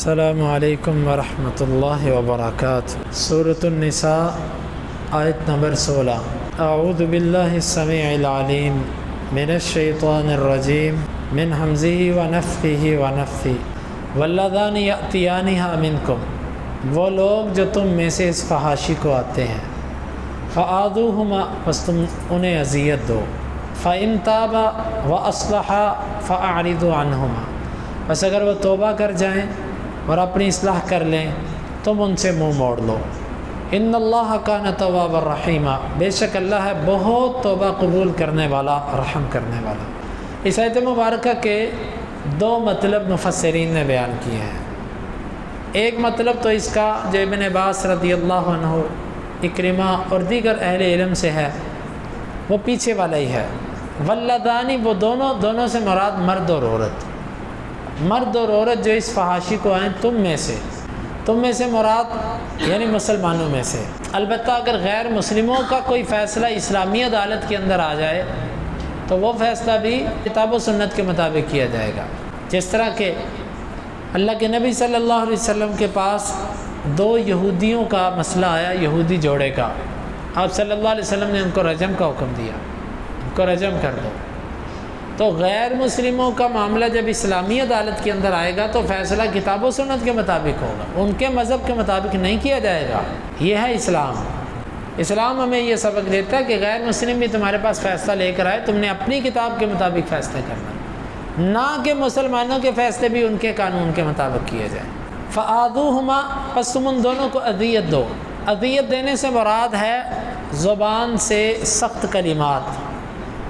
السلام علیکم ورحمۃ اللہ وبرکاتہ۔ سورۃ النساء آیت نمبر 16۔ اعوذ باللہ السمیع العلیم من الشیطان الرجیم من حمزہ ونفخہ ونفثہ واللذان یأتیانہا منکم، وہ لوگ جو تم میں سے اس فحاشی کو آتے ہیں، فآذوہما، پس تم انہیں اذیت دو، فإن تابا وأصلحا فأعرضوا عنہما، بس اگر وہ توبہ کر جائیں اور اپنی اصلاح کر لیں تم ان سے منہ موڑ لو۔ ان اللہ کان توابا رحیما، بے شک اللہ ہے بہت توبہ قبول کرنے والا، رحم کرنے والا۔ اس آیت مبارکہ کے دو مطلب مفسرین نے بیان کیے ہیں۔ ایک مطلب تو اس کا جو ابن عباس رضی اللہ عنہ، اکرمہ اور دیگر اہل علم سے ہے، وہ پیچھے والا ہی ہے۔ واللذانی، وہ دونوں سے مراد مرد اور عورت، مرد اور عورت جو اس فحاشی کو آئیں تم میں سے مراد یعنی مسلمانوں میں سے۔ البتہ اگر غیر مسلموں کا کوئی فیصلہ اسلامی عدالت کے اندر آ جائے تو وہ فیصلہ بھی کتاب و سنت کے مطابق کیا جائے گا۔ جس طرح کہ اللہ کے نبی صلی اللہ علیہ وسلم کے پاس دو یہودیوں کا مسئلہ آیا، یہودی جوڑے کا، آپ صلی اللہ علیہ وسلم نے ان کو رجم کا حکم دیا، ان کو رجم کر دو۔ تو غیر مسلموں کا معاملہ جب اسلامی عدالت کے اندر آئے گا تو فیصلہ کتاب و سنت کے مطابق ہوگا، ان کے مذہب کے مطابق نہیں کیا جائے گا۔ یہ ہے اسلام۔ اسلام ہمیں یہ سبق دیتا ہے کہ غیر مسلم بھی تمہارے پاس فیصلہ لے کر آئے، تم نے اپنی کتاب کے مطابق فیصلہ کرنا، نہ کہ مسلمانوں کے فیصلے بھی ان کے قانون کے مطابق کیے جائیں۔ فآذوہما، پس تم ان دونوں کو اذیت دو۔ اذیت دینے سے مراد ہے زبان سے سخت کلمات،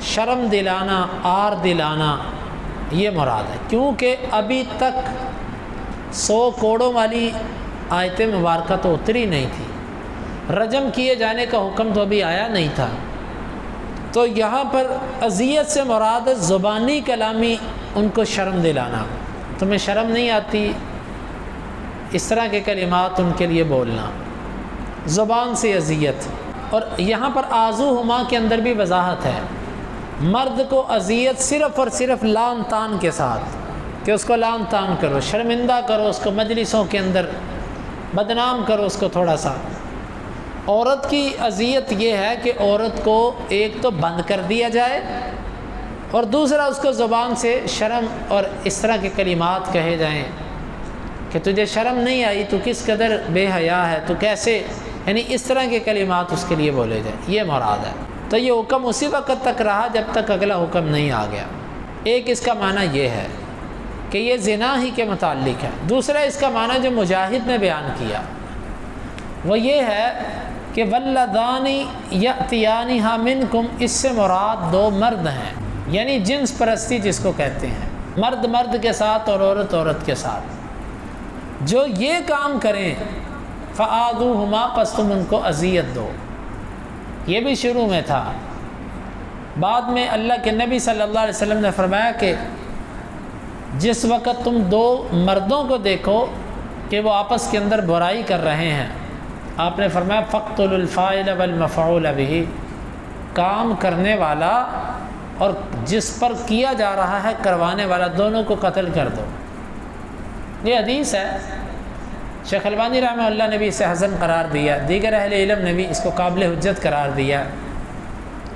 شرم دلانا، آر دلانا، یہ مراد ہے، کیونکہ ابھی تک 100 کوڑوں والی آیت مبارکہ تو اتری نہیں تھی، رجم کیے جانے کا حکم تو ابھی آیا نہیں تھا۔ تو یہاں پر اذیت سے مراد زبانی کلامی، ان کو شرم دلانا، تمہیں شرم نہیں آتی اس طرح کے کلمات ان کے لیے بولنا، زبان سے اذیت۔ اور یہاں پر آذوہما کے اندر بھی وضاحت ہے، مرد کو اذیت صرف اور صرف لان تان کے ساتھ، کہ اس کو لان تان کرو، شرمندہ کرو، اس کو مجلسوں کے اندر بدنام کرو اس کو تھوڑا سا۔ عورت کی اذیت یہ ہے کہ عورت کو ایک تو بند کر دیا جائے، اور دوسرا اس کو زبان سے شرم اور اس طرح کے کلمات کہے جائیں کہ تجھے شرم نہیں آئی، تو کس قدر بے حیا ہے، تو کیسے، یعنی اس طرح کے کلمات اس کے لیے بولے جائیں، یہ مراد ہے۔ تو یہ حکم اسی وقت تک رہا جب تک اگلا حکم نہیں آ گیا۔ ایک اس کا معنی یہ ہے کہ یہ زنا ہی کے متعلق ہے۔ دوسرا اس کا معنی جو مجاہد نے بیان کیا وہ یہ ہے کہ واللذان یأتیانہا منکم، اس سے مراد دو مرد ہیں، یعنی جنس پرستی جس کو کہتے ہیں، مرد مرد کے ساتھ اور عورت عورت کے ساتھ، جو یہ کام کریں فآذوہما، پس تم ان کو اذیت دو۔ یہ بھی شروع میں تھا، بعد میں اللہ کے نبی صلی اللہ علیہ وسلم نے فرمایا کہ جس وقت تم دو مردوں کو دیکھو کہ وہ آپس کے اندر برائی کر رہے ہیں، آپ نے فرمایا فاقتلوا الفاعل والمفعول به، کام کرنے والا اور جس پر کیا جا رہا ہے کروانے والا، دونوں کو قتل کر دو۔ یہ حدیث ہے، شیخ البانی رحمہ اللہ نے بھی اسے حسن قرار دیا، دیگر اہل علم نے بھی اس کو قابل حجت قرار دیا۔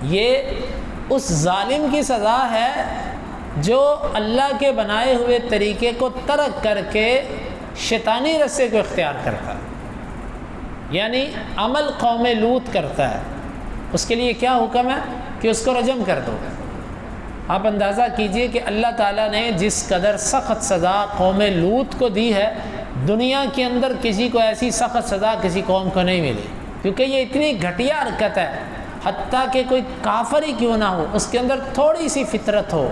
یہ اس ظالم کی سزا ہے جو اللہ کے بنائے ہوئے طریقے کو ترک کر کے شیطانی رستے کو اختیار کرتا ہے، یعنی عمل قوم لوط کرتا ہے، اس کے لیے کیا حکم ہے کہ اس کو رجم کر دو۔ آپ اندازہ کیجئے کہ اللہ تعالیٰ نے جس قدر سخت سزا قوم لوط کو دی ہے، دنیا کے اندر کسی کو ایسی سخت سزا کسی قوم کو نہیں ملی، کیونکہ یہ اتنی گھٹیا حرکت ہے، حتیٰ کہ کوئی کافر ہی کیوں نہ ہو، اس کے اندر تھوڑی سی فطرت ہو،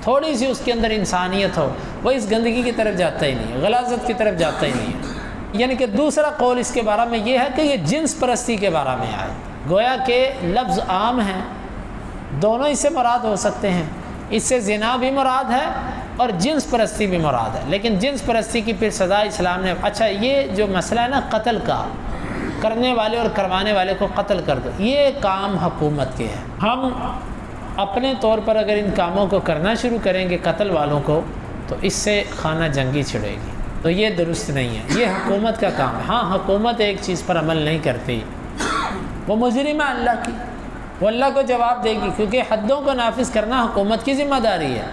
تھوڑی سی اس کے اندر انسانیت ہو، وہ اس گندگی کی طرف جاتا ہی نہیں ہے، غلاظت کی طرف جاتا ہی نہیں ہے۔ یعنی کہ دوسرا قول اس کے بارے میں یہ ہے کہ یہ جنس پرستی کے بارے میں آئے، گویا کہ لفظ عام ہیں، دونوں اس سے مراد ہو سکتے ہیں، اس سے زنا بھی مراد ہے اور جنس پرستی بھی مراد ہے، لیکن جنس پرستی کی پھر سزا اسلام نے، اچھا یہ جو مسئلہ ہے نا قتل کا، کرنے والے اور کروانے والے کو قتل کر دو، یہ کام حکومت کے ہیں۔ ہم اپنے طور پر اگر ان کاموں کو کرنا شروع کریں گے قتل والوں کو، تو اس سے خانہ جنگی چھڑے گی۔ تو یہ درست نہیں ہے، یہ حکومت کا کام ہے۔ ہاں حکومت ایک چیز پر عمل نہیں کرتی، وہ مجرم ہے اللہ کی، وہ اللہ کو جواب دے گی، کیونکہ حدوں کو نافذ کرنا حکومت کی ذمہ داری ہے،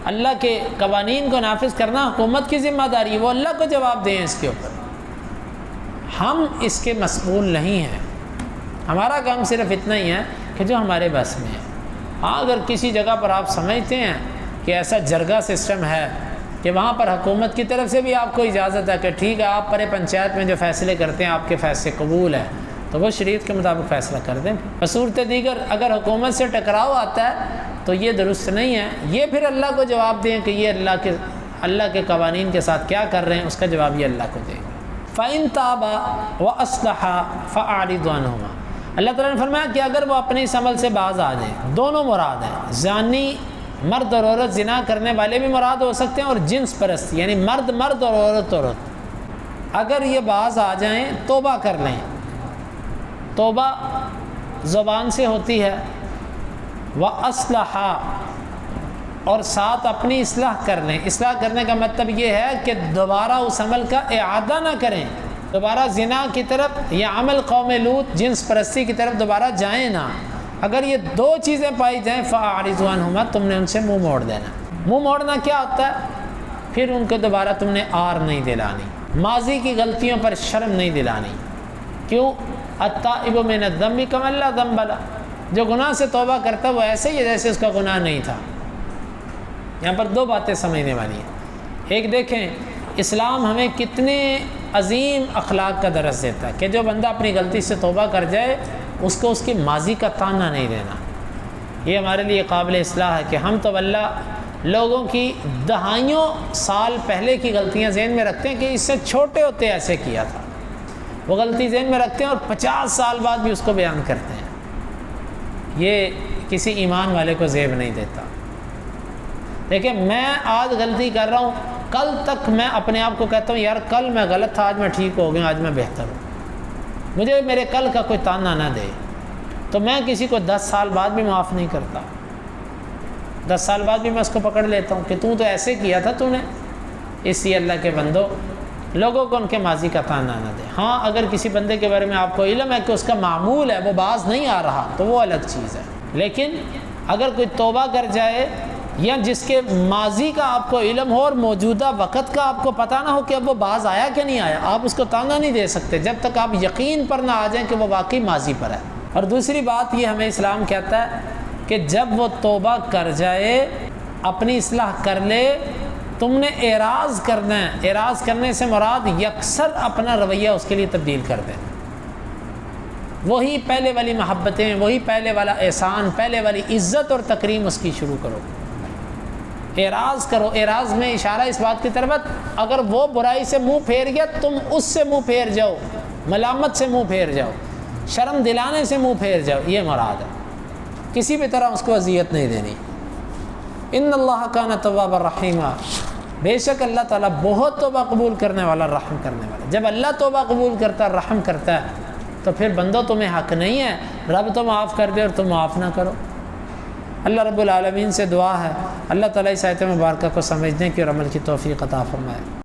اللہ کے قوانین کو نافذ کرنا حکومت کی ذمہ داری ہے، وہ اللہ کو جواب دیں اس کے اوپر، ہم اس کے مسئول نہیں ہیں۔ ہمارا کام صرف اتنا ہی ہے کہ جو ہمارے بس میں ہے۔ ہاں اگر کسی جگہ پر آپ سمجھتے ہیں کہ ایسا جرگہ سسٹم ہے کہ وہاں پر حکومت کی طرف سے بھی آپ کو اجازت ہے کہ ٹھیک ہے آپ پر پنچایت میں جو فیصلے کرتے ہیں آپ کے فیصلے قبول ہیں، تو وہ شریعت کے مطابق فیصلہ کر دیں۔ صورت دیگر اگر حکومت سے ٹکراؤ آتا ہے تو یہ درست نہیں ہے، یہ پھر اللہ کو جواب دیں کہ یہ اللہ کے قوانین کے ساتھ کیا کر رہے ہیں، اس کا جواب یہ اللہ کو دے گا۔ فَإِن تَابَا وَأَصْلَحَا فَأَعْرِضْ عَنْهُمَا، اللہ تعالیٰ نے فرمایا کہ اگر وہ اپنے اس عمل سے باز آ جائیں، دونوں مراد ہیں، زانی مرد اور عورت زنا کرنے والے بھی مراد ہو سکتے ہیں، اور جنس پرست یعنی مرد مرد اور عورت عورت، اگر یہ باز آ جائیں توبہ کر لیں۔ توبہ زبان سے ہوتی ہے، وَأَصْلَحَا، اور ساتھ اپنی اصلاح کر لیں۔ اصلاح کرنے کا مطلب یہ ہے کہ دوبارہ اس عمل کا اعادہ نہ کریں، دوبارہ زنا کی طرف یا عمل قوم لوط جنس پرستی کی طرف دوبارہ جائیں نہ۔ اگر یہ دو چیزیں پائی جائیں فَأَعْرِضْ عَنْهُمَا، تم نے ان سے منہ موڑ دینا۔ منہ موڑنا کیا ہوتا ہے؟ پھر ان کو دوبارہ تم نے آر نہیں دلانی، ماضی کی غلطیوں پر شرم نہیں دلانی۔ کیوں؟ التائب من الذنب کمن لا ذنب لہ، جو گناہ سے توبہ کرتا وہ ایسے ہی ہے جیسے اس کا گناہ نہیں تھا۔ یہاں پر دو باتیں سمجھنے والی ہیں۔ ایک دیکھیں اسلام ہمیں کتنے عظیم اخلاق کا درس دیتا ہے کہ جو بندہ اپنی غلطی سے توبہ کر جائے اس کو اس کی ماضی کا تانا نہیں دینا۔ یہ ہمارے لیے قابل اصلاح ہے کہ ہم تو اللہ لوگوں کی دہائیوں سال پہلے کی غلطیاں ذہن میں رکھتے ہیں کہ اس سے چھوٹے ہوتے ایسے کیا تھا، وہ غلطی ذہن میں رکھتے ہیں اور 50 سال بعد بھی اس کو بیان کرتے ہیں۔ یہ کسی ایمان والے کو زیب نہیں دیتا۔ دیکھیں میں آج غلطی کر رہا ہوں، کل تک میں اپنے آپ کو کہتا ہوں یار کل میں غلط تھا، آج میں ٹھیک ہو گیا، آج میں بہتر ہوں، مجھے میرے کل کا کوئی تانا نہ دے، تو میں کسی کو 10 سال بعد بھی معاف نہیں کرتا۔ 10 سال بعد بھی میں اس کو پکڑ لیتا ہوں کہ تو ایسے کیا تھا تو نے۔ اس لیے اللہ کے بندو لوگوں کو ان کے ماضی کا تانا نہ دے۔ ہاں اگر کسی بندے کے بارے میں آپ کو علم ہے کہ اس کا معمول ہے وہ باز نہیں آ رہا تو وہ الگ چیز ہے، لیکن اگر کوئی توبہ کر جائے یا جس کے ماضی کا آپ کو علم ہو اور موجودہ وقت کا آپ کو پتہ نہ ہو کہ اب وہ باز آیا کہ نہیں آیا، آپ اس کو تانا نہیں دے سکتے جب تک آپ یقین پر نہ آ جائیں کہ وہ واقعی ماضی پر ہے۔ اور دوسری بات یہ ہمیں اسلام کہتا ہے کہ جب وہ توبہ کر جائے، اپنی اصلاح کر لے، تم نے اعراض کرنا ہے۔ اعراض کرنے سے مراد یکسر اپنا رویہ اس کے لیے تبدیل کر دیں، وہی پہلے والی محبتیں، وہی پہلے والا احسان، پہلے والی عزت اور تکریم اس کی شروع کرو، اعراض کرو۔ اعراض میں اشارہ اس بات کی طرف اگر وہ برائی سے منہ پھیر گیا تم اس سے منہ پھیر جاؤ، ملامت سے منہ پھیر جاؤ، شرم دلانے سے منہ پھیر جاؤ، یہ مراد ہے، کسی بھی طرح اس کو اذیت نہیں دینی۔ ان اللہ کان توابا رحیما، بے شک اللہ تعالیٰ بہت توبہ قبول کرنے والا، رحم کرنے والا۔ جب اللہ توبہ قبول کرتا ہے، رحم کرتا ہے، تو پھر بندوں تمہیں حق نہیں ہے رب تو معاف کر دے اور تم معاف نہ کرو۔ اللہ رب العالمین سے دعا ہے اللہ تعالیٰ اس آیت مبارکہ کو سمجھنے کی اور عمل کی توفیق عطا فرمائے۔